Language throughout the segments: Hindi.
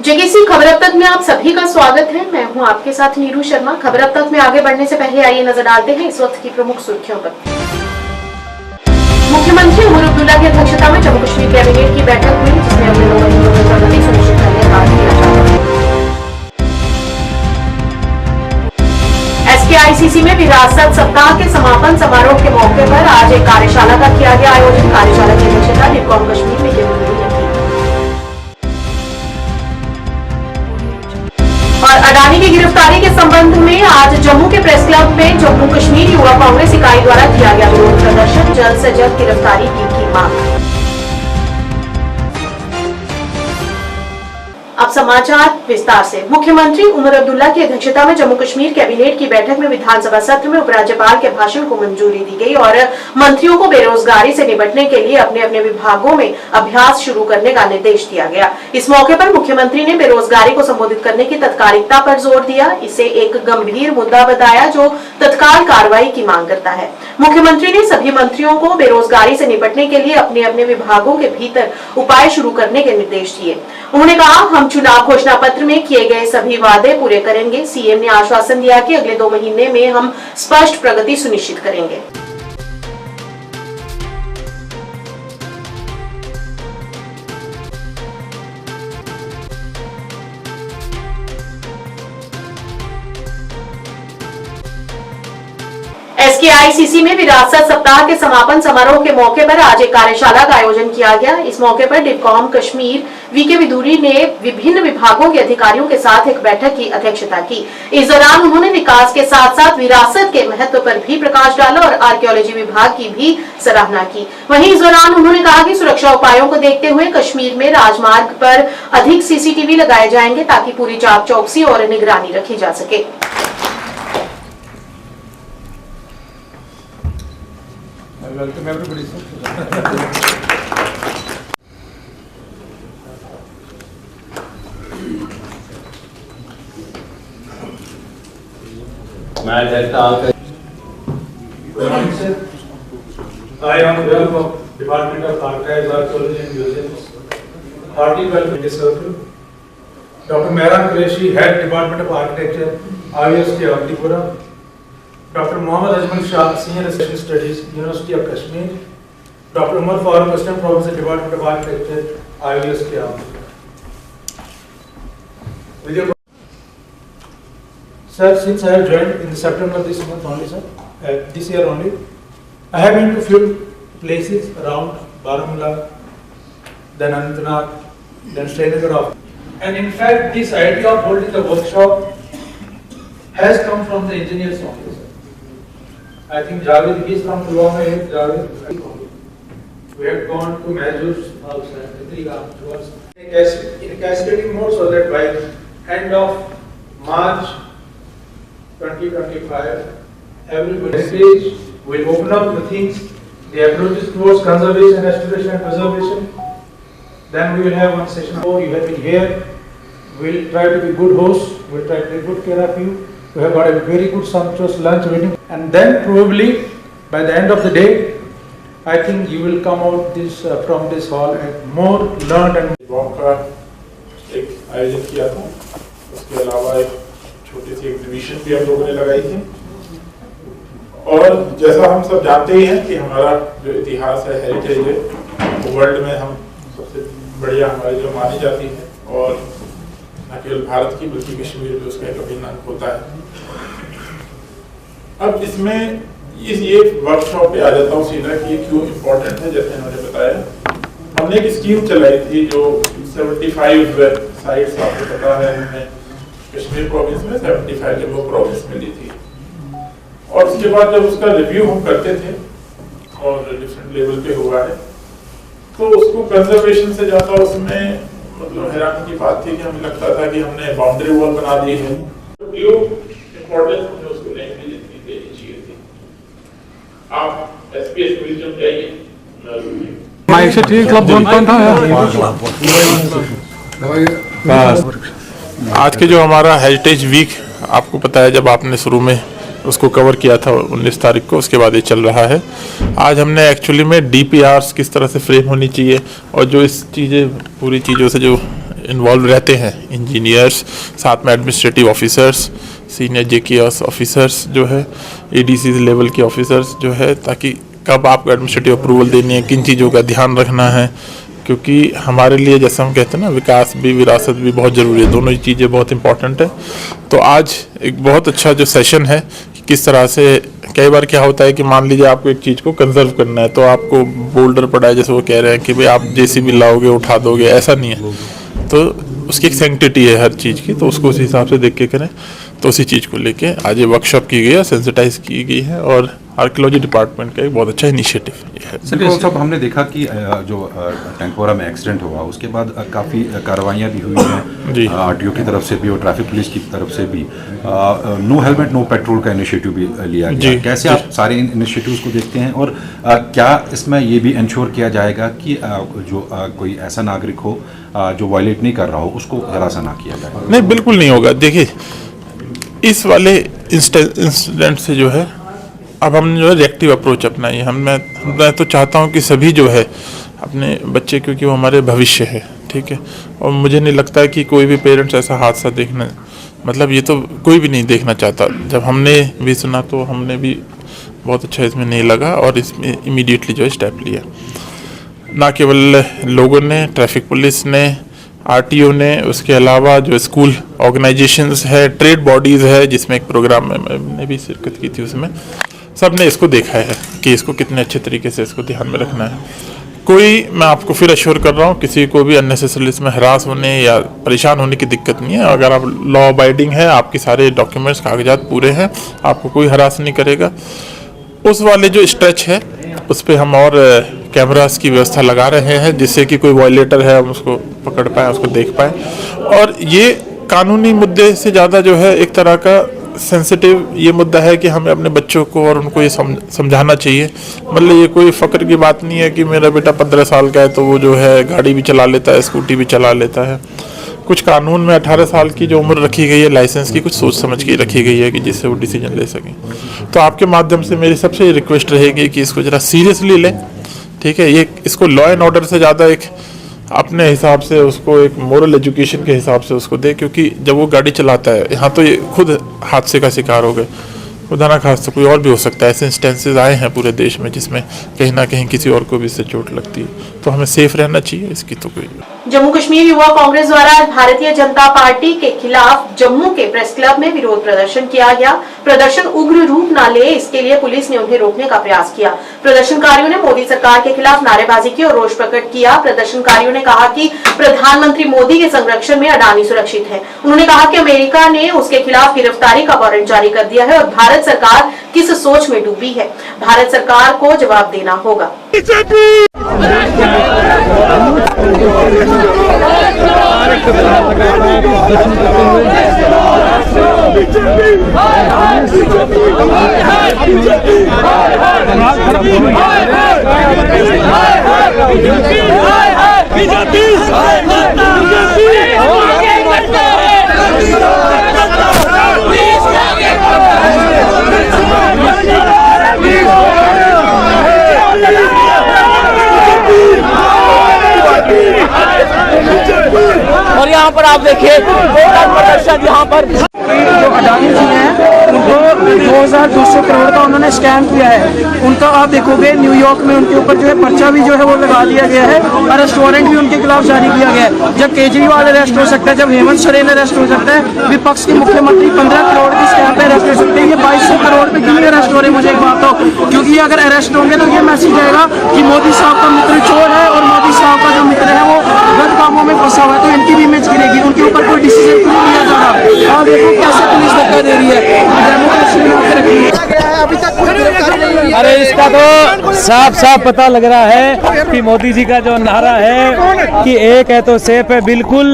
जेकेसी खबर अब तक में आप सभी का स्वागत है। मैं हूं आपके साथ नीरू शर्मा। खबर अब तक में आगे बढ़ने से पहले आइए नजर डालते हैं इस वक्त की प्रमुख सुर्खियों पर। मुख्यमंत्री उमर अब्दुल्ला की अध्यक्षता में जम्मू कश्मीर कैबिनेट की बैठक हुई, जिसमें अगले 2 महीनों में प्रगति सुनिश्चित करने का किया जाएगा। SKICC में विरासत सप्ताह के समापन समारोह के मौके पर आज एक कार्यशाला का किया गया आयोजन। कार्यशाला की अध्यक्षता डिपकॉम कश्मीर में की। और अडानी की गिरफ्तारी के संबंध में आज जम्मू के प्रेस क्लब में जम्मू कश्मीर युवा कांग्रेस इकाई द्वारा किया गया विरोध प्रदर्शन। जल्द से जल्द गिरफ्तारी की मांग। अब समाचार विस्तार से। मुख्यमंत्री उमर अब्दुल्ला की अध्यक्षता में जम्मू कश्मीर कैबिनेट की बैठक में विधानसभा सत्र में उपराज्यपाल के भाषण को मंजूरी दी गई और मंत्रियों को बेरोजगारी से निपटने के लिए अपने अपने विभागों में अभ्यास शुरू करने का निर्देश दिया गया। इस मौके पर मुख्यमंत्री ने बेरोजगारी को संबोधित करने की तत्कालिकता पर जोर दिया। इसे एक गंभीर मुद्दा बताया जो तत्काल कार्रवाई की मांग करता है। मुख्यमंत्री ने सभी मंत्रियों को बेरोजगारी से निपटने के लिए अपने अपने विभागों के भीतर उपाय शुरू करने के निर्देश दिए। उन्होंने कहा, हम चुनाव घोषणा पत्र में किए गए सभी वादे पूरे करेंगे। सीएम ने आश्वासन दिया कि अगले 2 महीने में हम स्पष्ट प्रगति सुनिश्चित करेंगे। SKICC में विरासत सप्ताह के समापन समारोह के मौके पर आज एक कार्यशाला का आयोजन किया गया। इस मौके पर डिपकॉम कश्मीर VK विदुरी ने विभिन्न विभागों के अधिकारियों के साथ एक बैठक की अध्यक्षता की। इस दौरान उन्होंने विकास के साथ साथ विरासत के महत्व पर भी प्रकाश डाला और आर्कियोलॉजी विभाग की भी सराहना की। वहीं इस दौरान उन्होंने कहा कि सुरक्षा उपायों को देखते हुए कश्मीर में राजमार्ग पर अधिक CCTV लगाए जाएंगे ताकि पूरी चाक चौकसी और निगरानी रखी जा सके। Welcome everybody, sir. Good morning, sir. I, on behalf of Department of Archives, Archaeology and Museums, heartily welcome this circle. Dr. Mehran Qureshi, Head Department of Architecture, IUST Tripura. Dr. Mohammad Ajmal Shah, Senior Associate Studies, University of Kashmir. Dr. Umar Farooq, Assistant Professor, Department of Architecture, IUST Sir, since I have joined in September this month only, sir, this year only, I have been to few places around Baramulla, then Anantnag, then Srinagar. And in fact, this idea of holding the workshop has come from the engineers only. I think Javed, he is from Pulwama, Javed. We have gone to Majur's house and in a cascading mode so that by end of March 2025, everybody stage will open up the things, the approaches towards conservation, restoration and preservation. Then we will have one session. Oh, you have been here. We will try to be good hosts. We will try to take good care of you. We have got a very good sumptuous lunch waiting, and then probably by the end of the day, I think you will come out from this hall and more learned and. Walk का एक आयोजन किया था, उसके अलावा एक छोटी सी एग्जीबिशन भी हम लोगों ने लगाई थी। और जैसा हम सब जानते ही हैं कि हमारा जो इतिहास है, हेरिटेज है, वो वर्ल्ड में हम सबसे बढ़िया हमारी जो मानी जाती है और न केवल भारत की बल्कि कश्मीर में उसका एक अभिन्न अंग होता है। अब इसमें ये वर्कशॉप पे आ जाता हूँ सीधा कि क्यों इम्पोर्टेंट है। जैसे इन्होंने बताया, हमने एक स्कीम चलाई थी जो 75 साइट्स, आपको पता है, हमने कश्मीर प्रोविंस में 75 जम्मू प्रोविंस में ली थी। और उसके बाद जब उसका रिव्यू हम करते थे और डिफरेंट लेवल पे हुआ है, तो उसको कंजर्वेशन से ज्यादा उसमें मतलब हैरानी की बात थी कि हमें लगता था कि हमने बाउंड्री वॉल बना दी है। क्यों इम्पोर्टेंस हमने उसको नहीं देनी चाहिए थी। आप SPS म्यूजियम जाइए, माइक से ठीक क्लब कौन था यार। आज के जो हमारा हेरिटेज वीक, आपको पता है जब आपने शुरू में उसको कवर किया था 19 तारीख को, उसके बाद ये चल रहा है। आज हमने एक्चुअली में DPRs किस तरह से फ्रेम होनी चाहिए और जो इस चीज़ें पूरी चीज़ों से जो इन्वॉल्व रहते हैं, इंजीनियर्स, साथ में administrative officers, senior JKS officers जो है, एडीसी लेवल के ऑफिसर्स जो है, ताकि कब आपको एडमिनिस्ट्रेटिव अप्रूवल देनी है, किन चीज़ों का ध्यान रखना है, क्योंकि हमारे लिए जैसे हम कहते हैं ना, विकास भी विरासत भी बहुत ज़रूरी है, दोनों ही चीज़ें बहुत इंपॉर्टेंट है। तो आज एक बहुत अच्छा जो सेशन है, किस तरह से कई बार क्या होता है कि मान लीजिए आपको एक चीज़ को कंजर्व करना है, तो आपको बोल्डर पड़ा है, जैसे वो कह रहे हैं कि भाई आप जेसीबी लाओगे उठा दोगे, ऐसा नहीं है। तो उसकी एक सैंक्टिटी है हर चीज़ की, तो उसको उस हिसाब से देख के करें। तो उसी चीज़ को लेके आज ये वर्कशॉप की गई है, सेंसिटाइज की गई है, और आर्कियोलॉजी डिपार्टमेंट का एक बहुत अच्छा इनिशिएटिव है। सर साहब, हमने देखा कि जो टैंकपोरा में एक्सीडेंट हुआ उसके बाद काफ़ी कार्रवाइयाँ भी हुई हैं आरटीओ की तरफ से भी और ट्रैफिक पुलिस की तरफ से भी। नो हेलमेट नो पेट्रोल का इनिशिएटिव भी लिया गया। कैसे आप सारे इनिशिएटिव्स को देखते हैं, और क्या इसमें ये भी इंश्योर किया जाएगा कि जो कोई ऐसा नागरिक हो जो वायलेट नहीं कर रहा हो उसको हरासा ना किया जाए? नहीं, बिल्कुल नहीं होगा। देखिए, इस वाले इंसिडेंट से जो है अब हम जो है रिएक्टिव अप्रोच अपनाई है। मैं तो चाहता हूँ कि सभी जो है अपने बच्चे, क्योंकि वो हमारे भविष्य है, ठीक है, और मुझे नहीं लगता है कि कोई भी पेरेंट्स ऐसा हादसा देखना, मतलब ये तो कोई भी नहीं देखना चाहता। जब हमने भी सुना तो हमने भी बहुत अच्छा इसमें नहीं लगा, और इसमें इमीडिएटली जो है स्टेप लिया। ना केवल लोगों ने, ट्रैफिक पुलिस ने, आरटीओ ने, उसके अलावा जो स्कूल ऑर्गेनाइजेशंस है, ट्रेड बॉडीज़ है, जिसमें एक प्रोग्राम में मैंने भी शिरकत की थी, उसमें सब ने इसको देखा है कि इसको कितने अच्छे तरीके से इसको ध्यान में रखना है। कोई, मैं आपको फिर अश्योर कर रहा हूँ, किसी को भी अननेसेसरली इसमें हरास होने या परेशान होने की दिक्कत नहीं है। अगर आप लॉ अबाइडिंग है, आपके सारे डॉक्यूमेंट्स कागजात पूरे हैं, आपको कोई हरास नहीं करेगा। उस वाले जो स्ट्रेच है उस पर हम और कैमरास की व्यवस्था लगा रहे हैं, जिससे कि कोई वायलेटर है हम उसको पकड़ पाए, उसको देख पाए। और ये कानूनी मुद्दे से ज़्यादा जो है एक तरह का सेंसिटिव ये मुद्दा है कि हमें अपने बच्चों को और उनको ये समझाना चाहिए। मतलब ये कोई फ़क्र की बात नहीं है कि मेरा बेटा 15 साल का है तो वो जो है गाड़ी भी चला लेता है, स्कूटी भी चला लेता है। कुछ कानून में 18 साल की जो उम्र रखी गई है लाइसेंस की, कुछ सोच समझ के रखी गई है कि जिससे वो डिसीजन ले सकें। तो आपके माध्यम से मेरी सबसे रिक्वेस्ट रहेगी कि इसको ज़रा सीरियसली लें, ठीक है। ये इसको लॉ एंड ऑर्डर से ज़्यादा एक अपने हिसाब से उसको एक मोरल एजुकेशन के हिसाब से उसको दे, क्योंकि जब वो गाड़ी चलाता है, यहाँ तो ये खुद हादसे का शिकार हो गए, खुदा ना खास्ता कोई और भी हो सकता है। ऐसे इंस्टेंसेस आए हैं पूरे देश में जिसमें कहीं ना कहीं किसी और को भी इससे चोट लगती है। तो हमें सेफ रहना चाहिए, इसकी तो कोई। जम्मू कश्मीर युवा कांग्रेस द्वारा भारतीय जनता पार्टी के खिलाफ जम्मू के प्रेस क्लब में विरोध प्रदर्शन किया गया। प्रदर्शन उग्र रूप न ले, इसके लिए पुलिस ने उन्हें रोकने का प्रयास किया। प्रदर्शनकारियों ने मोदी सरकार के खिलाफ नारेबाजी की और रोष प्रकट किया। प्रदर्शनकारियों ने कहा कि प्रधानमंत्री मोदी के संरक्षण में अडानी सुरक्षित है। उन्होंने कहा कि अमेरिका ने उसके खिलाफ गिरफ्तारी का वारंट जारी कर दिया है और भारत सरकार किस सोच में डूबी है, भारत सरकार को जवाब देना होगा। और यहाँ पर आप देखिए प्रदर्शन, यहाँ पर जो अडानी जी हैं उनको 2200 करोड़ का उन्होंने स्कैम किया है। उनका आप देखोगे न्यूयॉर्क में उनके ऊपर जो है पर्चा भी जो है वो लगा दिया गया है, अरेस्ट वारंट भी उनके खिलाफ जारी किया गया है। जब केजरीवाल अरेस्ट हो सकता है, जब हेमंत सोरेन अरेस्ट हो सकता है, विपक्ष के मुख्यमंत्री 15 करोड़ की स्कैम पे अरेस्ट हो सकते हैं, ये 2200 करोड़ पे क्यों अरेस्ट हो रहे हैं? मुझे एक बात हो, क्योंकि अगर अरेस्ट होंगे तो ये मैसेज आएगा कि मोदी साहब का मित्र चोर है और मोदी साहब का जो मित्र है वो गलत कामों में फंसा हुआ है, तो इनकी भी इमेज गिरेगी। उनके ऊपर कोई डिसीजन क्यों नहीं लिया जा रहा? और देखो कैसे पुलिस धक्का दे रही है, डेमोक्रेसी में आके रखी है। अभी तक अरे इसका तो साफ साफ पता लग रहा है कि मोदी जी का जो नारा है कि एक है तो सेफ है, बिल्कुल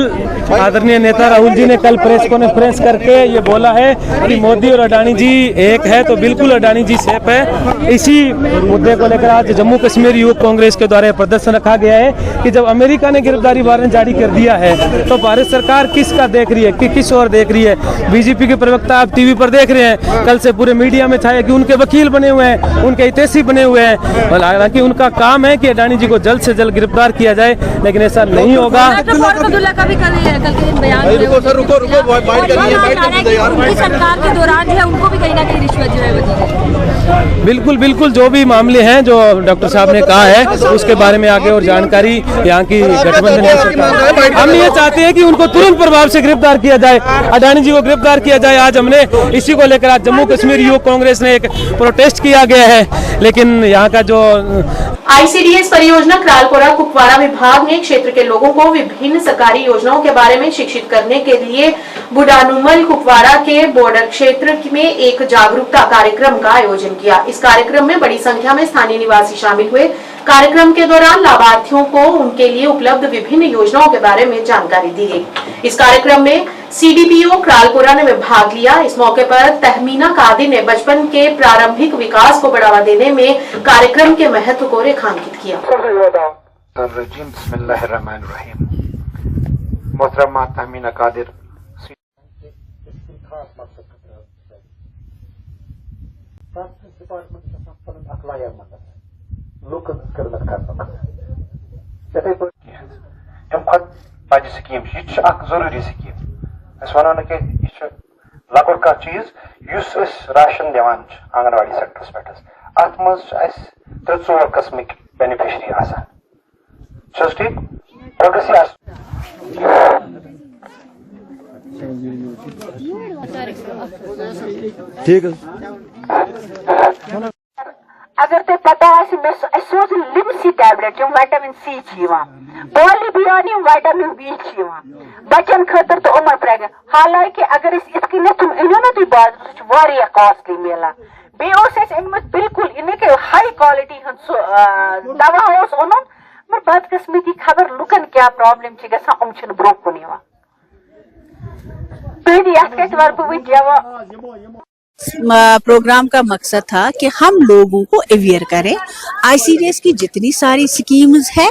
आदरणीय नेता राहुल जी ने कल प्रेस कॉन्फ्रेंस करके ये बोला है कि मोदी और अडानी जी एक है तो बिल्कुल अडानी जी सेफ है। इसी मुद्दे को लेकर आज जम्मू कश्मीर युवक कांग्रेस के द्वारा प्रदर्शन रखा गया है कि जब अमेरिका ने गिरफ्तारी वारंट जारी कर दिया है तो भारत सरकार किसका देख रही है, कि किस ओर देख रही है। बीजेपी के प्रवक्ता आप टीवी पर देख रहे हैं, कल से पूरे मीडिया में छाया कि उनके वकील बने हुए हैं, उनके हितैषी बने हुए हैं, और हालांकि उनका काम है कि अडानी जी को जल्द से जल्द गिरफ्तार किया जाए, लेकिन ऐसा नहीं होगा। फारूक अब्दुल्ला का भी कल के दिन बयान उनकी सरकार के दौरान जो है उनको भी कहीं ना कहीं रिश्वत जो है वो दी गई। बिल्कुल बिल्कुल, जो भी मामले हैं जो डॉक्टर साहब ने कहा है उसके बारे में आगे और जानकारी यहाँ की गठबंधन हम ये चाहते हैं कि उनको तुरंत प्रभाव से गिरफ्तार किया जाए, अडानी जी को गिरफ्तार किया जाए। आज हमने इसी को लेकर आज जम्मू कश्मीर युवक कांग्रेस ने एक प्रोटेस्ट किया गया है, लेकिन यहाँ का जो आईसीडीएस परियोजना क्रालपुरा कुपवाड़ा विभाग ने क्षेत्र के लोगों को विभिन्न सरकारी योजनाओं के बारे में शिक्षित करने के लिए बुडानुमल कुपवाड़ा के बॉर्डर क्षेत्र में एक जागरूकता कार्यक्रम का आयोजन किया। इस कार्यक्रम में बड़ी संख्या में स्थानीय निवासी शामिल हुए। कार्यक्रम के दौरान लाभार्थियों को उनके लिए उपलब्ध विभिन्न योजनाओं के बारे में जानकारी दी गई। इस कार्यक्रम में सीडीपीओ क्रालपुरा ने भाग लिया। इस मौके पर तहमीना कादिर ने बचपन के प्रारंभिक विकास को बढ़ावा देने में कार्यक्रम के महत्व को रेखांकित किया। मोहतरमा तहमीना कादिर बज स्कीम जरूरी स्कीम वनो न कि लकुट कह चीज राशन दिवान आंगनवाड़ी सेक्टरस पे अत मज 3-4 किस्मिक बेनिफिशरी आसान ठीक प्रोग्रेस ठीक है। अगर ते पता सोच लिमसी टैबलेट विटामिन सी पॉलीबियान विटामिन बी बचन खतर तो उमर प्रेगनेंट हालांकि अगर इत तुम अनो ना तुम बाजार कॉस्टली मिलान बे बिल्कुल इन हाई क्वालिटी दवा ओन मगर बदकिस्मती खबर लुकन क्या प्रॉब्लम गम ब्रो कुन प्रोग्राम का मकसद था कि हम लोगों को अवेयर करें। आईसीडीएस की जितनी सारी स्कीम्स है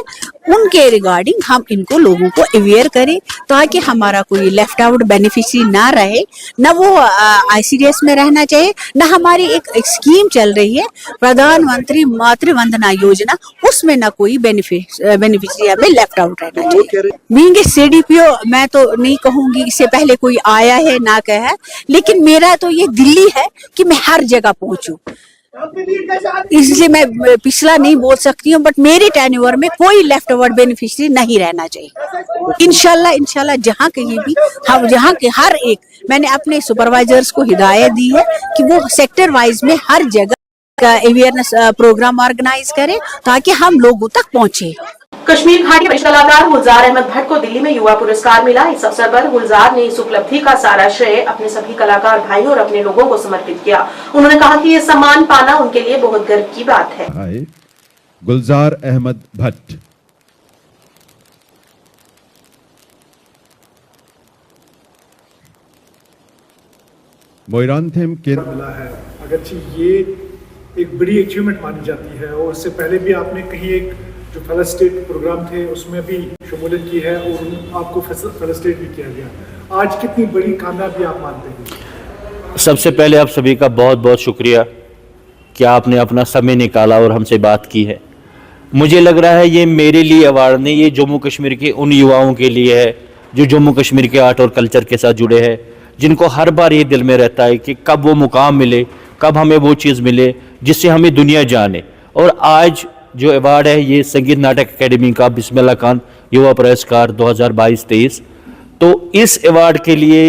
उनके रिगार्डिंग हम इनको लोगों को अवेयर करें ताकि हमारा कोई लेफ्ट आउट बेनिफिशियरी ना रहे, न वो आईसीडीएस में रहना चाहिए, न हमारी एक स्कीम चल रही है प्रधानमंत्री मातृ वंदना योजना, उसमें न कोई बेनिफिशियरी हमें लेफ्ट आउट रहना चाहिए। बीइंग सीडीपीओ मैं तो नहीं कहूंगी इससे पहले कोई आया है ना कहा, लेकिन मेरा तो ये दिल्ली है कि मैं हर जगह पहुंचूं, इसलिए मैं पिछला नहीं बोल सकती हूँ, बट मेरे टेन्योर में कोई लेफ्ट ओवर बेनिफिशियरी नहीं रहना चाहिए। इंशाल्लाह जहाँ कहीं भी हम जहाँ के हर एक मैंने अपने सुपरवाइजर्स को हिदायत दी है कि वो सेक्टर वाइज में हर जगह का अवेयरनेस प्रोग्राम ऑर्गेनाइज करें ताकि हम लोगों तक पहुँचे। कश्मीर घाटी के कलाकार गुलजार अहमद भट्ट को दिल्ली में युवा पुरस्कार मिला। इस अवसर पर गुलजार ने इस उपलब्धि का सारा श्रेय अपने सभी कलाकार भाइयों और अपने लोगों को समर्पित किया। उन्होंने कहा कि ये सम्मान पाना उनके लिए बहुत गर्व की बात है। गुलजार अहमद भट्ट मोइरांथेम के मिला है, अगरचे ये एक बड़ी अचीवमेंट मानी जाती है और इससे पहले भी आपने कहीं एक जो फेलो स्टेट प्रोग्राम थे उसमें भी शमूलियत की है और आपको फेलो स्टेट भी किया गया। आज कितनी बड़ी कामयाबी आप मानते हैं? सबसे पहले आप सभी का बहुत बहुत शुक्रिया कि आपने अपना समय निकाला और हमसे बात की है। मुझे लग रहा है ये मेरे लिए अवार्ड नहीं, ये जम्मू कश्मीर के उन युवाओं के लिए है जो जम्मू कश्मीर के आर्ट और कल्चर के साथ जुड़े हैं, जिनको हर बार ये दिल में रहता है कि कब वो मुकाम मिले, कब हमें वो चीज़ मिले जिससे हमें दुनिया जाने। और आज जो अवार्ड है ये संगीत नाटक अकेडमी का बिस्मिल्लाह खान युवा पुरस्कार 2022-23, तो इस अवार्ड के लिए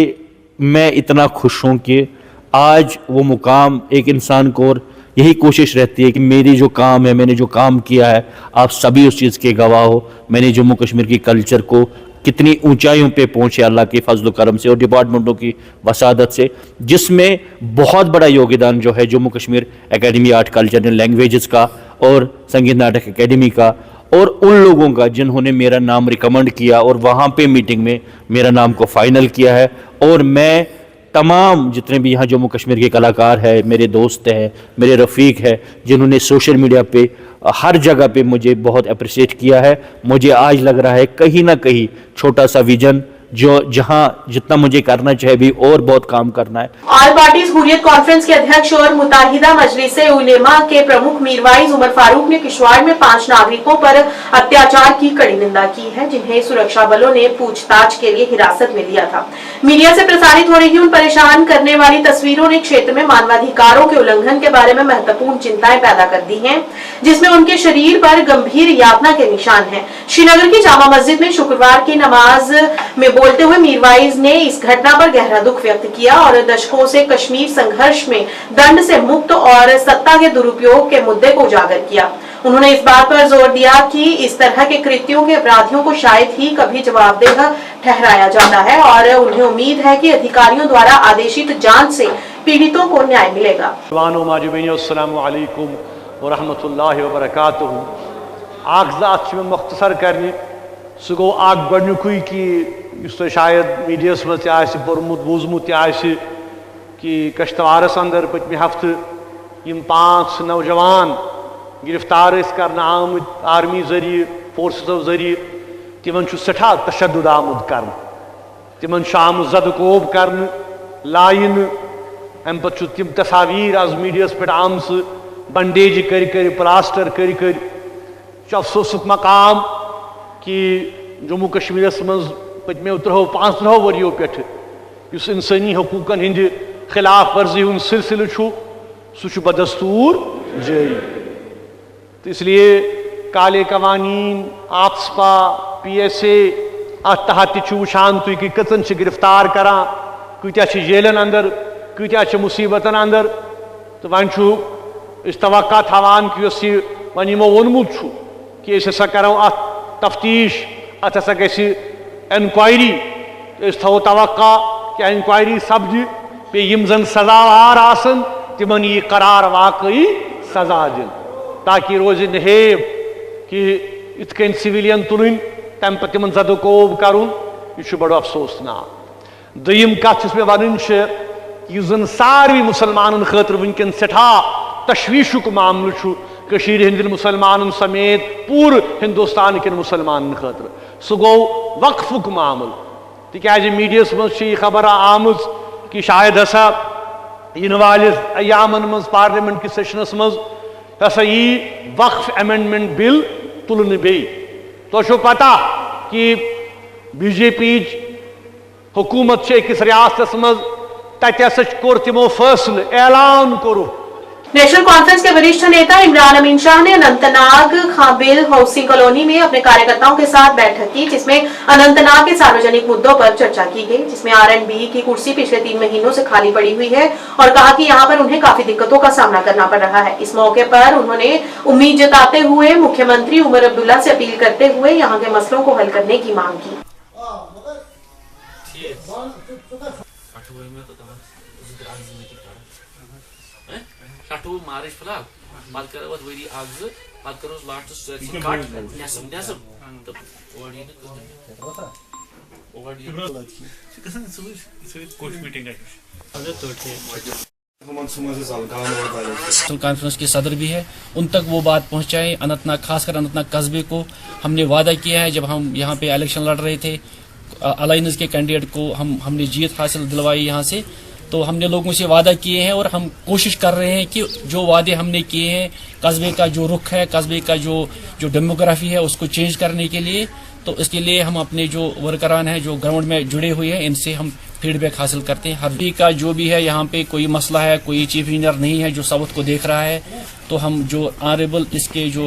मैं इतना खुश हूँ कि आज वो मुकाम एक इंसान को, और यही कोशिश रहती है कि मेरी जो काम है, मैंने जो काम किया है, आप सभी उस चीज़ के गवाह हो। मैंने जम्मू कश्मीर की कल्चर को कितनी ऊंचाइयों पे पहुंचे अल्लाह के फजल करम से और डिपार्टमेंटों की वसादत से, जिसमें बहुत बड़ा योगदान जो है Jammu Kashmir academy art culture and languages का और संगीत नाटक एकेडमी का और उन लोगों का जिन्होंने मेरा नाम रिकमेंड किया और वहाँ पे मीटिंग में मेरा नाम को फाइनल किया है। और मैं तमाम जितने भी यहाँ जम्मू कश्मीर के कलाकार हैं, मेरे दोस्त हैं, मेरे रफ़ीक हैं, जिन्होंने सोशल मीडिया पे हर जगह पे मुझे बहुत अप्रिशिएट किया है। मुझे आज लग रहा है कहीं ना कहीं छोटा सा विजन जो जहां जितना मुझे करना चाहिए भी और बहुत काम करना है। ऑल पार्टीज हुर्रियत कॉन्फ्रेंस के अध्यक्ष और मुताहिदा मजलिस उलेमा के प्रमुख मीरवाइज उमर फारूक ने किश्तवाड़ में 5 नागरिकों पर अत्याचार की कड़ी निंदा की है, जिन्हें सुरक्षा बलों ने पूछताछ के लिए हिरासत में लिया था। मीडिया से प्रसारित हो रही उन परेशान करने वाली तस्वीरों ने क्षेत्र में मानवाधिकारों के उल्लंघन के बारे में महत्वपूर्ण चिंताएं पैदा कर दी हैं, जिसमें उनके शरीर पर गंभीर यातना के निशान हैं। श्रीनगर की जामा मस्जिद में शुक्रवार की नमाज में बोलते हुए मीरवाइज ने इस घटना पर गहरा दुख व्यक्त किया और दशकों से कश्मीर संघर्ष में दंड से मुक्त और सत्ता के दुरुपयोग के मुद्दे को उजागर किया। उन्होंने इस बात पर जोर दिया कि इस तरह के कृत्यों के अपराधियों को शायद ही कभी जवाबदेह ठहराया जाता है और उन्हें उम्मीद है कि अधिकारियों द्वारा आदेशित जांच से पीड़ितों को न्याय मिलेगा। अस्सलामु अलैकुम व रहमतुल्लाहि व बरकातुहू। आगजात मुख्तसर करने सह गो गडनुकुई कि शायद मीडिया मज पोर्मुत बूजमुत कि कश्तवारस अंदर पतमे हफ्त 5 नौजवान गिरफ्तार कर आमत आर्मी जरिए फोर्सो जरिए तिमन सठा तशद्दुद आमुद कर तिमन आमुद जदकोब कर लाइन अम पे तिम तस्वीर आज मीडिया पे आम बंडेज कर प्लास्टर कर अफसोसुक मकाम कि जम्मू कश्मीर मज पतमे 35 वरियों पे इंसानी हकूकन हिंद खिलाफ वर्जी हूं सिलसिल सह बदस्तूर जारी। तो इसलिए काले कवानीन आत्सपा PSA अत तहत वुचान तुम कि कतन गिरफ्तार करान कत्या जेलन अंदर कत्या मुसीबतन अंदर। तो वन तवक्का थवान कि वन यमो वोनमुत कि हसा करो अत तफ्तीश अत हसा गि एनक्वायरी थो तवक्का कि एनक्वायरी सपद पे यम जन सजावार आसन तिमन यी करार वाकई सजा दिन ताकि रोज नहेब कि इत कन सिविलियन तुलन तम पे तिमन जदकोब करुन यह बड़ अफसोसनाक। दोयम कत मे वन जन सारे मुसलमान खतर वनकन सठा तशवीशुक मामल कशीर हिंद मुसलमान समेत पूर हिंदुस्तान के मुसलमान खतर सह गो वक्फुक मामल। तिकाज मीडिया मज खबर आम कि शायद हसा इन वालिस अयामन मज पार्लियामेंट कि सेशनस मज हसा यी वक्फ अमेंडमेंट बिल तुलन बे। तो पता कि BJP हुकूमत अकिस रियासत मज तत हसा कोर तिमो फैसले ऐलान कोर। नेशनल कॉन्फ्रेंस के वरिष्ठ नेता इमरान अमीन शाह ने अनंतनाग खाबिल हाउसिंग कॉलोनी में अपने कार्यकर्ताओं के साथ बैठक की, जिसमें अनंतनाग के सार्वजनिक मुद्दों पर चर्चा की गई, जिसमें R&B की कुर्सी पिछले 3 महीनों से खाली पड़ी हुई है और कहा कि यहां पर उन्हें काफी दिक्कतों का सामना करना पड़ रहा है। इस मौके पर उन्होंने उम्मीद जताते हुए मुख्यमंत्री उमर अब्दुल्ला से अपील करते हुए यहां के मसलों को हल करने की मांग की। मार्च फिलहाल पत कर वरी पत करो लास्टस कट नेसम नेसम तो नेशनल कॉन्फ्रेंस के सदर भी है, उन तक वो बात पहुंचाएं। अनंतनाग, खासकर अनंतनाग कस्बे को हमने वादा किया है, जब हम यहाँ पे इलेक्शन लड़ रहे थे अलायंस के कैंडिडेट को हमने जीत हासिल दिलवाई यहाँ से, तो हमने लोगों से वादा किए हैं और हम कोशिश कर रहे हैं कि जो वादे हमने किए हैं कस्बे का जो रुख है, कस्बे का जो डेमोग्राफी है उसको चेंज करने के लिए, तो इसके लिए हम अपने जो वर्करान हैं जो ग्राउंड में जुड़े हुए हैं इनसे हम फीडबैक हासिल करते हैं। हर का जो भी है यहाँ पे कोई मसला है, कोई चीफ इंजीनियर नहीं है जो साउथ को देख रहा है, तो हम जो ऑनरेबल इसके जो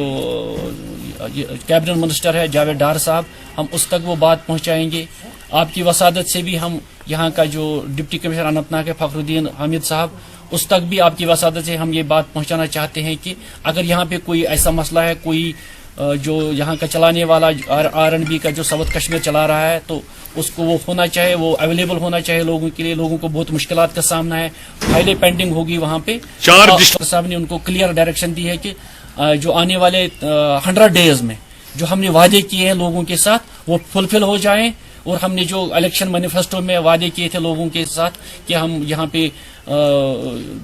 कैबिनेट मिनिस्टर है जावेद डार साहब, हम उस तक वो बात पहुँचाएंगे। आपकी वसादत से भी हम यहाँ का जो डिप्टी कमिश्नर अनंतनाग है फखरुद्दीन हामिद साहब, उस तक भी आपकी वसादत से हम ये बात पहुँचाना चाहते हैं कि अगर यहाँ पे कोई ऐसा मसला है, कोई जो यहाँ का चलाने वाला R&B का जो साउथ कश्मीर चला रहा है, तो उसको वो होना चाहिए, वो अवेलेबल होना चाहिए लोगों के लिए। लोगों को बहुत मुश्किलात का सामना है, फाइलें पेंडिंग होगी वहाँ पे। साहब ने उनको क्लियर डायरेक्शन दी है कि जो आने वाले 100 डेज में जो हमने वादे किए हैं लोगों के साथ वो फुलफिल हो जाएं, और हमने जो इलेक्शन मैनिफेस्टो में वादे किए थे लोगों के साथ कि हम यहाँ पे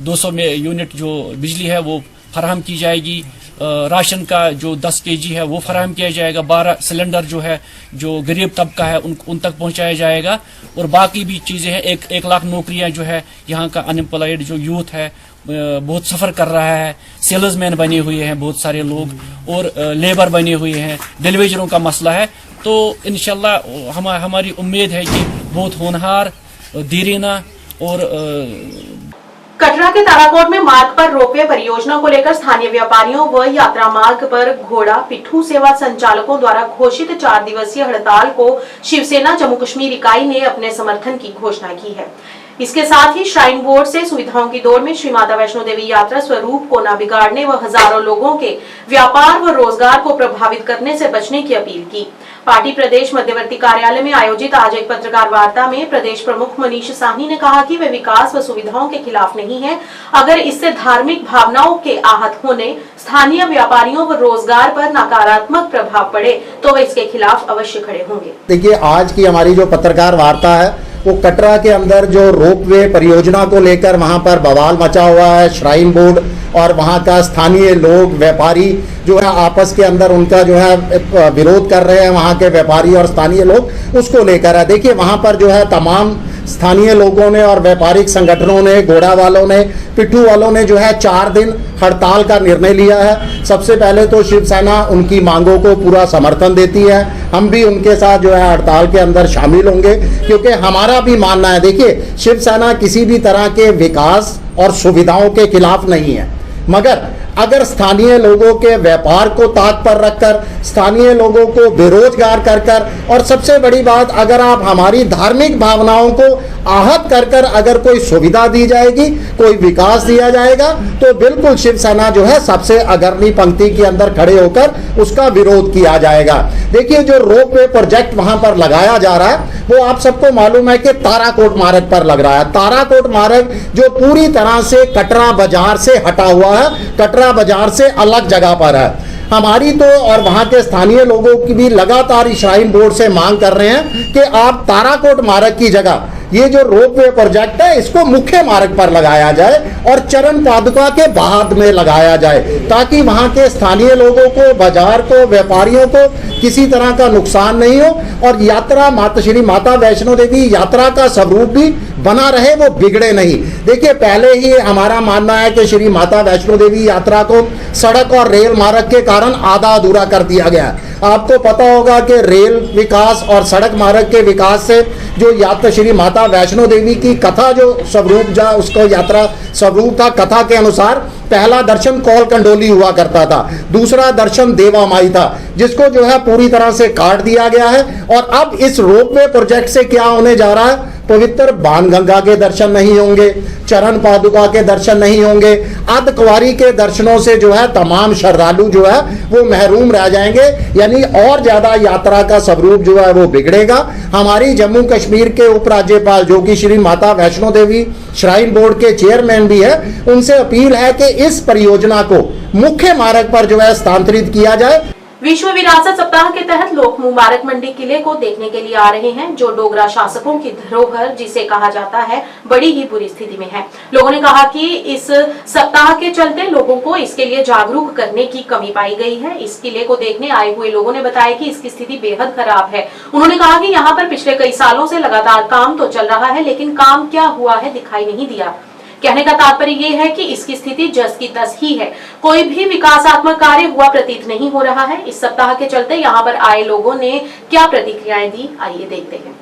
200 में यूनिट जो बिजली है वो फराहम की जाएगी। राशन का जो 10 kg है वो फराहम किया जाएगा। 12 सिलेंडर जो है जो गरीब तबका है उन तक पहुंचाया जाएगा। और बाकी भी चीज़ें हैं। 1 लाख नौकरियां जो है यहाँ का अनएम्प्लॉयड जो यूथ है बहुत सफ़र कर रहा है। सेल्समैन बने हुए हैं बहुत सारे लोग और लेबर बने हुए हैं। डिलीवरियों का मसला है। तो इंशाल्लाह हमारी उम्मीद है कि बहुत होनहार, देरीना और कटरा के ताराकोट में मार्ग पर रोपवे परियोजना को लेकर स्थानीय व्यापारियों व यात्रा मार्ग पर घोड़ा पिट्ठू सेवा संचालकों द्वारा घोषित 4 दिवसीय हड़ताल को शिवसेना जम्मू कश्मीर इकाई ने अपने समर्थन की घोषणा की है। इसके साथ ही श्राइन बोर्ड से सुविधाओं की दौड़ में श्री माता वैष्णो देवी यात्रा स्वरूप को न बिगाड़ने व हजारों लोगों के व्यापार व रोजगार को प्रभावित करने से बचने की अपील की। पार्टी प्रदेश मध्यवर्ती कार्यालय में आयोजित आज एक पत्रकार वार्ता में प्रदेश प्रमुख मनीष साहनी ने कहा कि वे विकास व सुविधाओं के खिलाफ नहीं है। अगर इससे धार्मिक भावनाओं के आहत होने, स्थानीय व्यापारियों व रोजगार पर नकारात्मक प्रभाव पड़े तो वे इसके खिलाफ अवश्य खड़े होंगे। देखिए, आज की हमारी जो पत्रकार वार्ता है वो कटरा के अंदर जो रोपवे परियोजना को लेकर वहां पर बवाल मचा हुआ है। श्राइन बोर्ड और वहां का स्थानीय लोग, व्यापारी जो है आपस के अंदर उनका जो है विरोध कर रहे हैं, वहां के व्यापारी और स्थानीय लोग, उसको लेकर है। देखिए, वहां पर जो है तमाम स्थानीय लोगों ने और व्यापारिक संगठनों ने, घोड़ा वालों ने, पिट्ठू वालों ने जो है 4 दिन हड़ताल का निर्णय लिया है। सबसे पहले तो शिवसेना उनकी मांगों को पूरा समर्थन देती है। हम भी उनके साथ जो है हड़ताल के अंदर शामिल होंगे, क्योंकि हमारा भी मानना है, देखिए, शिवसेना किसी भी तरह के विकास और सुविधाओं के खिलाफ नहीं है, मगर अगर स्थानीय लोगों के व्यापार को ताक पर रखकर, स्थानीय लोगों को बेरोजगार कर और सबसे बड़ी बात, अगर आप हमारी धार्मिक भावनाओं को आहत कर अगर कोई सुविधा दी जाएगी, कोई विकास दिया जाएगा, तो बिल्कुल शिवसेना जो है सबसे अग्रणी पंक्ति के अंदर खड़े होकर उसका विरोध किया जाएगा। देखिए, जो रोपवे प्रोजेक्ट वहां पर लगाया जा रहा है वो आप सबको मालूम है कि ताराकोट मार्ग पर लग रहा है। ताराकोट मार्ग जो पूरी तरह से कटरा बाजार से हटा हुआ है, कटरा बाजार से अलग जगह पर है। हमारी तो और वहां के स्थानीय लोगों की भी लगातार श्राइन बोर्ड से मांग कर रहे हैं कि आप ताराकोट मार्ग की जगह ये जो रोपवे प्रोजेक्ट है इसको मुख्य मार्ग पर लगाया जाए और चरण पादुका के बाद में लगाया जाए, ताकि वहां के स्थानीय लोगों को, बाजार को, व्यापारियों को किसी तरह का नुकसान नहीं हो और यात्रा श्री माता वैष्णो देवी यात्रा का स्वरूप भी बना रहे, वो बिगड़े नहीं। देखिए, पहले ही हमारा मानना है कि श्री माता वैष्णो देवी यात्रा को सड़क और रेल मार्ग के कारण आधा अधूरा कर दिया गया है। आपको पता होगा कि रेल विकास और सड़क मार्ग के विकास से जो यात्रा श्री माता वैष्णो देवी की कथा जो स्वरूप जा उसको यात्रा स्वरूप था, कथा के अनुसार पहला दर्शन कौल कंडोली हुआ करता था, दूसरा दर्शन देवा माई था, जिसको जो है पूरी तरह से काट दिया गया है। और अब इस रोपवे प्रोजेक्ट से क्या होने जा रहा है, पवित्र बाणगंगा के दर्शन नहीं होंगे, चरण पादुका के दर्शन नहीं होंगे, अर्धकुंवारी के दर्शनों से जो है तमाम श्रद्धालु जो है वो महरूम रह जाएंगे, यानी और ज्यादा यात्रा का स्वरूप जो है वो बिगड़ेगा। हमारी जम्मू कश्मीर के उपराज्यपाल जो कि श्री माता वैष्णो देवी श्राइन बोर्ड के चेयरमैन भी है, उनसे अपील है कि इस परियोजना को मुख्य मार्ग पर जो है स्थानांतरित किया जाए। विश्व विरासत सप्ताह के तहत लोग मुबारक मंडी किले को देखने के लिए आ रहे हैं, जो डोगरा शासकों की धरोहर जिसे कहा जाता है बड़ी ही बुरी स्थिति में है। लोगों ने कहा कि इस सप्ताह के चलते लोगों को इसके लिए जागरूक करने की कमी पाई गई है। इस किले को देखने आए हुए लोगों ने बताया कि इसकी स्थिति बेहद खराब है। उन्होंने कहा कि यहाँ पर पिछले कई सालों से लगातार काम तो चल रहा है, लेकिन काम क्या हुआ है दिखाई नहीं दिया। कहने का तात्पर्य ये है कि इसकी स्थिति जस की तस ही है, कोई भी विकासात्मक कार्य हुआ प्रतीत नहीं हो रहा है। इस सप्ताह के चलते यहाँ पर आए लोगों ने क्या प्रतिक्रियाएं दी, आइए देखते हैं।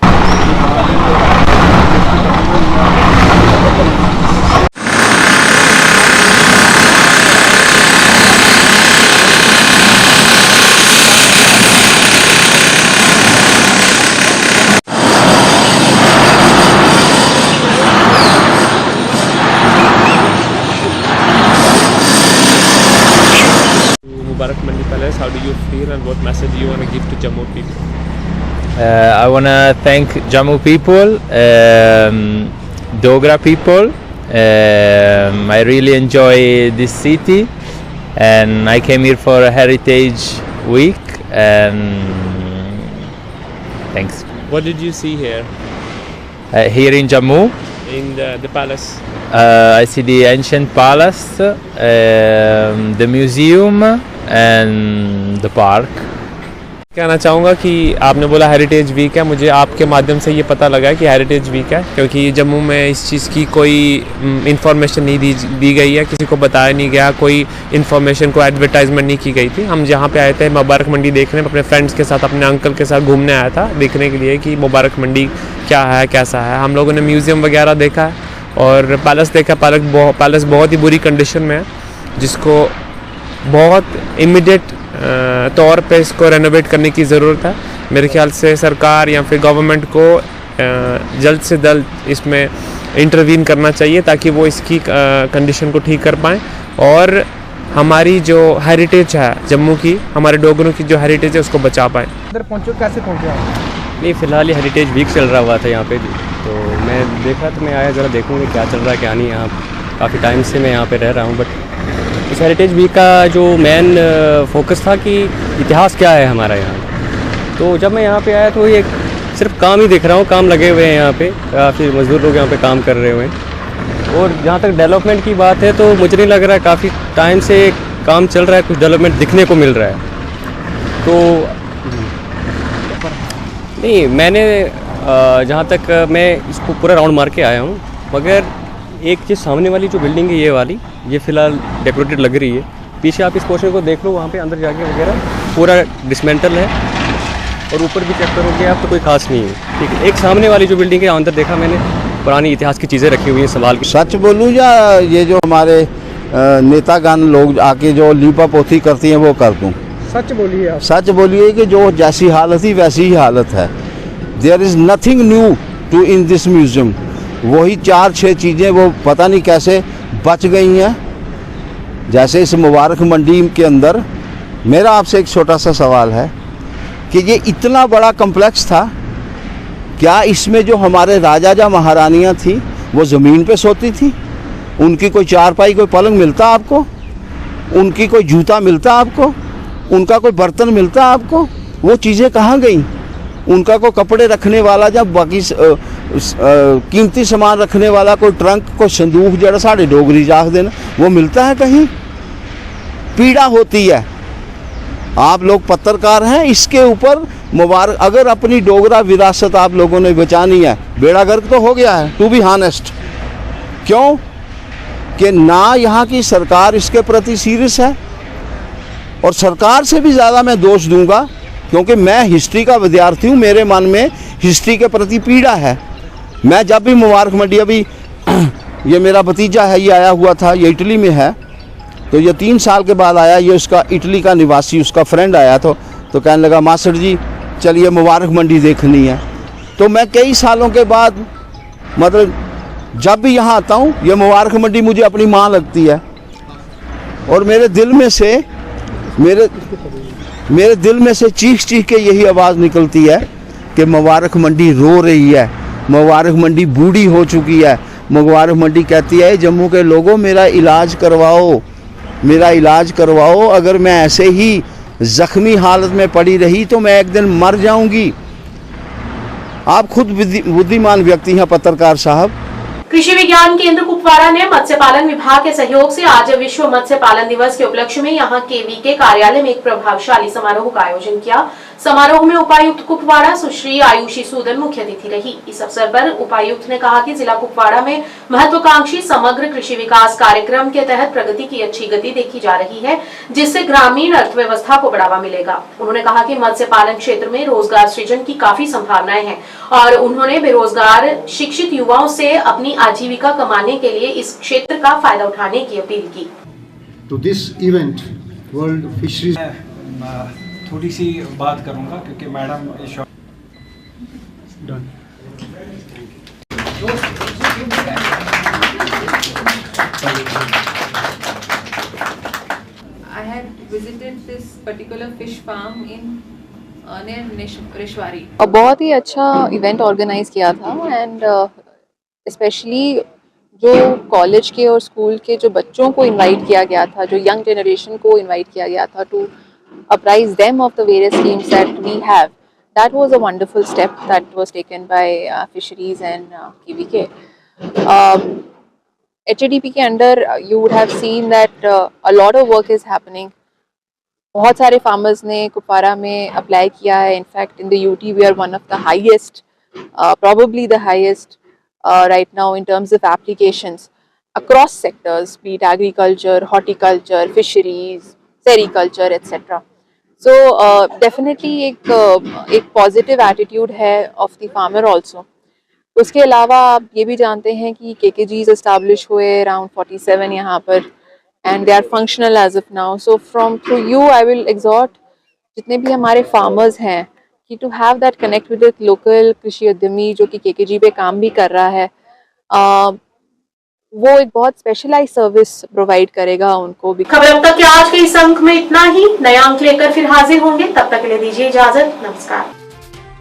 Mubarak Mandi Palace, how do you feel and what message do you want to give to Jammu people? I want to thank Jammu people, Dogra people. I really enjoy this city and I came here for a heritage week and thanks. What did you see here? Here in Jammu? In the palace. I see the ancient palace, the museum and the park. कहना चाहूँगा कि आपने बोला हेरिटेज वीक है, मुझे आपके माध्यम से ये पता लगा कि हेरिटेज वीक है, क्योंकि जम्मू में इस चीज़ की कोई इन्फॉर्मेशन नहीं दी गई है, किसी को बताया नहीं गया, कोई इन्फॉर्मेशन को एडवर्टाइजमेंट नहीं की गई थी। हम जहाँ पे आए थे मुबारक मंडी देखने, अपने फ्रेंड्स के साथ, अपने अंकल के साथ घूमने आया था देखने के लिए कि मुबारक मंडी क्या है, कैसा है। हम लोगों ने म्यूज़ियम वगैरह देखा है और पैलेस देखा। पैलेस बहुत ही बुरी कंडीशन में है, जिसको बहुत इमीडिएट तौर पे इसको रेनोवेट करने की ज़रूरत है। मेरे ख्याल से सरकार या फिर गवर्नमेंट को जल्द से जल्द इसमें इंटरवीन करना चाहिए ताकि वो इसकी कंडीशन को ठीक कर पाएँ और हमारी जो हेरिटेज है जम्मू की, हमारे डोगरों की जो हेरिटेज है उसको बचा पाएँ। इधर पहुँचो, कैसे पहुँचे आप? नहीं, फ़िलहाल ये हेरिटेज वीक चल रहा हुआ था यहाँ पे, तो मैं देखा तो मैं आया ज़रा देखूँगा क्या चल रहा है क्या नहीं। यहाँ काफ़ी टाइम से मैं यहाँ पे रह रहा हूँ, बट इस हेरिटेज वीक का जो मेन फोकस था कि इतिहास क्या है हमारा यहाँ। तो जब मैं यहाँ पे आया तो ये सिर्फ काम ही देख रहा हूँ, काम लगे हुए हैं यहाँ पे, काफ़ी मज़दूर लोग यहाँ पे काम कर रहे हुए हैं। और जहाँ तक डेवलपमेंट की बात है तो मुझे नहीं लग रहा है, काफ़ी टाइम से काम चल रहा है, कुछ डेवलपमेंट दिखने को मिल रहा है। तो नहीं, मैंने जहाँ तक मैं इसको पूरा राउंड मार के आया हूँ, मगर एक ये सामने वाली जो बिल्डिंग है ये वाली, ये फ़िलहाल डेकोरेटेड लग रही है। पीछे आप इस पोर्शन को देख लो, वहाँ पे अंदर जाके वगैरह पूरा डिसमेंटल है और ऊपर भी चेक करोगे आप तो कोई खास नहीं है। ठीक है, एक सामने वाली जो बिल्डिंग है अंदर देखा मैंने, पुरानी इतिहास की चीज़ें रखी हुई हैं संभाल के। सच बोलूँ या ये जो हमारे नेतागण लोग आके जो लीपा पोथी करती हैं वो कर दूँ? सच बोलिए आप। सच बोलिए कि जो जैसी हालत थी वैसी ही हालत है। There is nothing new to in this museum. वही 4-6 चीज़ें वो पता नहीं कैसे बच गई हैं। जैसे इस मुबारक मंडी के अंदर, मेरा आपसे एक छोटा सा सवाल है कि ये इतना बड़ा कम्प्लेक्स था, क्या इसमें जो हमारे राजा या महारानियाँ थी वो ज़मीन पे सोती थी? उनकी कोई चारपाई, कोई पलंग मिलता आपको? उनकी कोई जूता मिलता आपको? उनका कोई बर्तन मिलता आपको? वो चीज़ें कहाँ गई? उनका कोई कपड़े रखने वाला या बाकी कीमती सामान रखने वाला कोई ट्रंक, कोई संदूक जरा साढ़े डोगरी जाख देना, वो मिलता है कहीं? पीड़ा होती है। आप लोग पत्रकार हैं, इसके ऊपर मुबारक, अगर अपनी डोगरा विरासत आप लोगों ने बचानी है, बेड़ा गर्क तो हो गया है, टू बी हॉनेस्ट। क्यों कि ना यहाँ की सरकार इसके प्रति सीरियस है, और सरकार से भी ज़्यादा मैं दोष दूंगा क्योंकि मैं हिस्ट्री का विद्यार्थी हूँ, मेरे मन में हिस्ट्री के प्रति पीड़ा है। मैं जब भी मुबारक मंडी, अभी ये मेरा भतीजा है, ये आया हुआ था, ये इटली में है, तो ये 3 साल के बाद आया, ये उसका इटली का निवासी, उसका फ्रेंड आया तो कहने लगा मास्टर जी चलिए मुबारक मंडी देखनी है। तो मैं कई सालों के बाद, मतलब जब भी यहाँ आता हूँ, ये मुबारक मंडी मुझे अपनी माँ लगती है, और मेरे दिल में से चीख के यही आवाज़ निकलती है कि मुबारक मंडी रो रही है, मुबारक मंडी बूढ़ी हो चुकी है। मुबारक मंडी कहती है जम्मू के लोगों मेरा इलाज करवाओ, मेरा इलाज करवाओ, अगर मैं ऐसे ही ज़ख्मी हालत में पड़ी रही तो मैं एक दिन मर जाऊंगी। आप खुद बुद्धिमान व्यक्ति हैं पत्रकार साहब। कृषि विज्ञान केंद्र कुपवाड़ा ने मत्स्य पालन विभाग के सहयोग से आज विश्व मत्स्य पालन दिवस के उपलक्ष्य में यहां केवीके कार्यालय में एक प्रभावशाली समारोह का आयोजन किया। समारोह में उपायुक्त कुपवाड़ा सुश्री आयुषी सूदन मुख्य अतिथि रही। इस अवसर पर उपायुक्त ने कहा कि जिला कुपवाड़ा में महत्वाकांक्षी समग्र कृषि विकास कार्यक्रम के तहत प्रगति की अच्छी गति देखी जा रही है, जिससे ग्रामीण अर्थव्यवस्था को बढ़ावा मिलेगा। उन्होंने कहा कि मत्स्य पालन क्षेत्र में रोजगार सृजन की काफी संभावनाएं हैं और उन्होंने बेरोजगार शिक्षित युवाओं से अपनी आजीविका कमाने के लिए इस क्षेत्र का फायदा उठाने की अपील की। तो दिस इवेंट वर्ल्ड फिशरीज, थोड़ी सी बात करूंगा क्योंकि madam I had visited this particular fish farm in near Reshwari. बहुत ही अच्छा इवेंट ऑर्गेनाइज किया था एंड स्पेशली जो कॉलेज के और स्कूल के जो बच्चों को इनवाइट किया गया था, जो यंग जनरेशन को इनवाइट किया गया था to apprise them of the various schemes that we have. That was a wonderful step that was taken by fisheries and KVK. HADP के under you would have seen that a lot of work is happening. बहुत सारे farmers ने कुपवारा में apply किया है. In fact, in the UT we are one of the highest, probably the highest right now in terms of applications across sectors, be it agriculture, horticulture, fisheries, sericulture, etc. So definitely एक positive attitude है of the farmer also. उसके अलावा आप ये भी जानते हैं कि KKGs establish हुए around 47 यहाँ पर, and they are functional as of now. So through you I will exhort जितने भी हमारे farmers हैं कि to have that connect with the local कृषि उद्यमी जो कि KKG पे काम भी कर रहा है, वो एक बहुत स्पेशलाइज सर्विस प्रोवाइड करेगा उनको भी। खबर अब तक के आज के इस अंक में इतना ही। नया अंक लेकर फिर हाजिर होंगे, तब तक के लिए दीजिए इजाजत। नमस्कार।